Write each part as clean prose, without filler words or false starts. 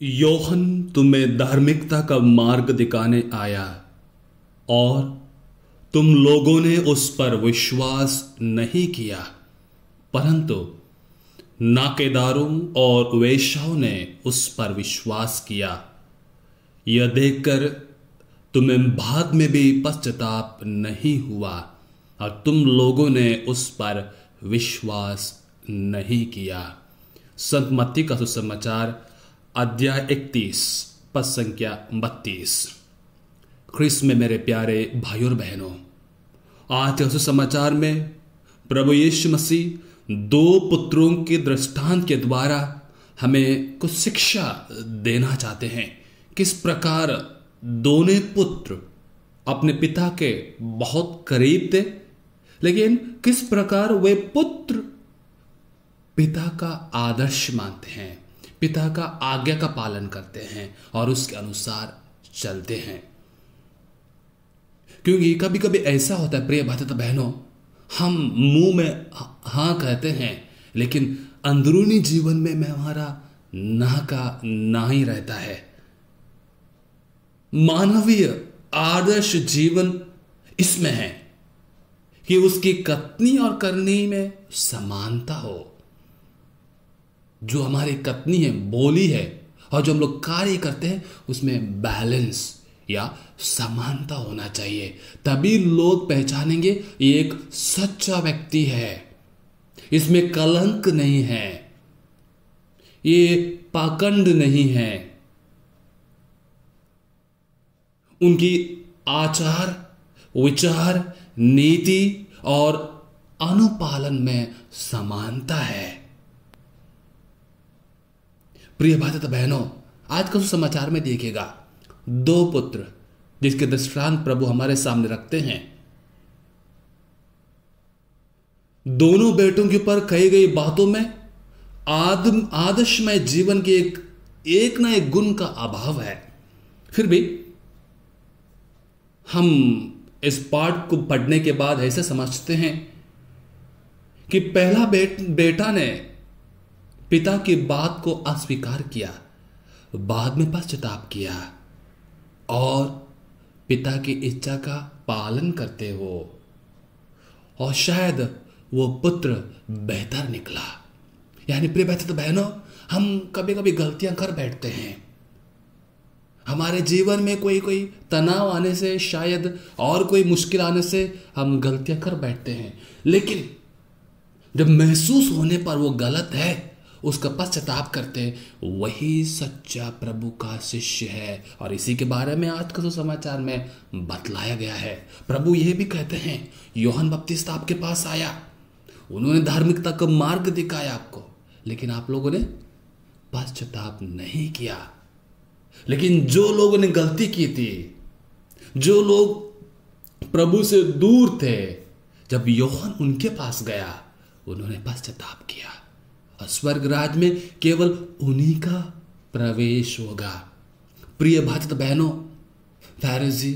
योहन तुम्हें धार्मिकता का मार्ग दिखाने आया और तुम लोगों ने उस पर विश्वास नहीं किया, परंतु नाकेदारों और वेश्याओं ने उस पर विश्वास किया। यह देखकर तुम्हें बाद में भी पश्चाताप नहीं हुआ और तुम लोगों ने उस पर विश्वास नहीं किया। संत मत्ती का सुसमाचार अध्याय 31 पद संख्या 32। ख्रिस्त में मेरे प्यारे भाइयों और बहनों, आज के सुसमाचार में प्रभु यीशु मसीह दो पुत्रों के दृष्टांत के द्वारा हमें कुछ शिक्षा देना चाहते हैं। किस प्रकार दोनों पुत्र अपने पिता के बहुत करीब थे, लेकिन किस प्रकार वे पुत्र पिता का आदर्श मानते हैं, पिता का आज्ञा का पालन करते हैं और उसके अनुसार चलते हैं। क्योंकि कभी कभी ऐसा होता है प्रिय भाई बहनों, हम मुंह में हाँ कहते हैं लेकिन अंदरूनी जीवन में हमारा ना का ना ही रहता है। मानवीय आदर्श जीवन इसमें है कि उसकी कथनी और करनी में समानता हो। जो हमारी कथनी है, बोली है, और जो हम लोग कार्य करते हैं उसमें बैलेंस या समानता होना चाहिए। तभी लोग पहचानेंगे ये एक सच्चा व्यक्ति है, इसमें कलंक नहीं है, ये पाखंड नहीं है। उनकी आचार विचार नीति और अनुपालन में समानता है। प्रिय भाई बहनों, आज का समाचार में देखिएगा दो पुत्र जिसके दृष्टांत प्रभु हमारे सामने रखते हैं। दोनों बेटों के ऊपर कही गई बातों में आदर्शमय जीवन के एक ना एक गुण का अभाव है। फिर भी हम इस पाठ को पढ़ने के बाद ऐसे समझते हैं कि पहला बेटा ने पिता की बात को अस्वीकार किया, बाद में पश्चाताप किया और पिता की इच्छा का पालन करते हो, और शायद वो पुत्र बेहतर निकला। यानी प्रिय भाई बहनों, हम कभी कभी गलतियां कर बैठते हैं। हमारे जीवन में कोई तनाव आने से, शायद और कोई मुश्किल आने से हम गलतियां कर बैठते हैं, लेकिन जब महसूस होने पर वो गलत है उसका पश्चाताप करते, वही सच्चा प्रभु का शिष्य है। और इसी के बारे में आज का समाचार में बतलाया गया है। प्रभु यह भी कहते हैं, यूहन्ना बपतिस्ता आपके पास आया, उन्होंने धार्मिकता का मार्ग दिखाया आपको, लेकिन आप लोगों ने पश्चाताप नहीं किया। लेकिन जो लोगों ने गलती की थी, जो लोग प्रभु से दूर थे, जब यूहन्ना उनके पास गया उन्होंने पश्चाताप किया और स्वर्ग राज में केवल उन्हीं का प्रवेश होगा। प्रिय भाई बहनों, फरीसी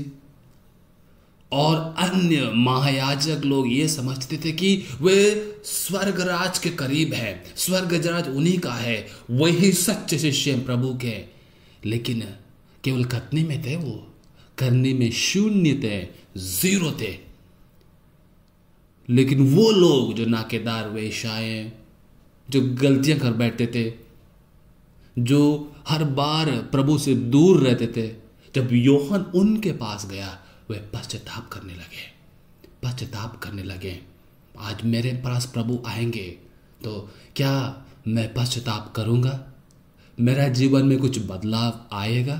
और अन्य महायाजक लोग ये समझते थे कि वे स्वर्ग राज के करीब है, स्वर्ग राज उन्हीं का है, वही सच्चे शिष्य हैं प्रभु के। लेकिन केवल कथनी में थे, वो करने में शून्य थे, जीरो थे। लेकिन वो लोग जो नाकेदार वेश्याएं, जो गलतियां कर बैठते थे, जो हर बार प्रभु से दूर रहते थे, जब यूहन्ना उनके पास गया वे पश्चाताप करने लगे। आज मेरे पास प्रभु आएंगे तो क्या मैं पश्चाताप करूंगा? मेरा जीवन में कुछ बदलाव आएगा?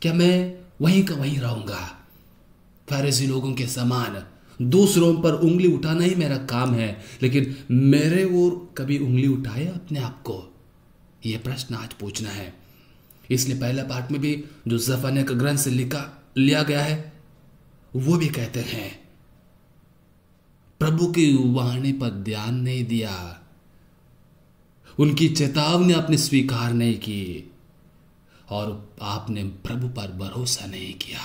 क्या मैं वहीं का वहीं रहूंगा? फरीसी लोगों के समान दूसरों पर उंगली उठाना ही मेरा काम है, लेकिन मेरे ओर कभी उंगली उठाए अपने आप को? यह प्रश्न आज पूछना है। इसलिए पहले पाठ में भी जो जफन्याह का ग्रंथ से लिया गया है, वो भी कहते हैं प्रभु की वाणी पर ध्यान नहीं दिया, उनकी चेतावनी आपने स्वीकार नहीं की और आपने प्रभु पर भरोसा नहीं किया।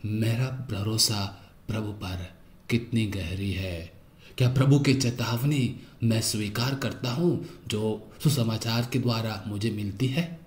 मेरा भरोसा प्रभु पर कितनी गहरी है? क्या प्रभु की चेतावनी मैं स्वीकार करता हूं जो सुसमाचार के द्वारा मुझे मिलती है?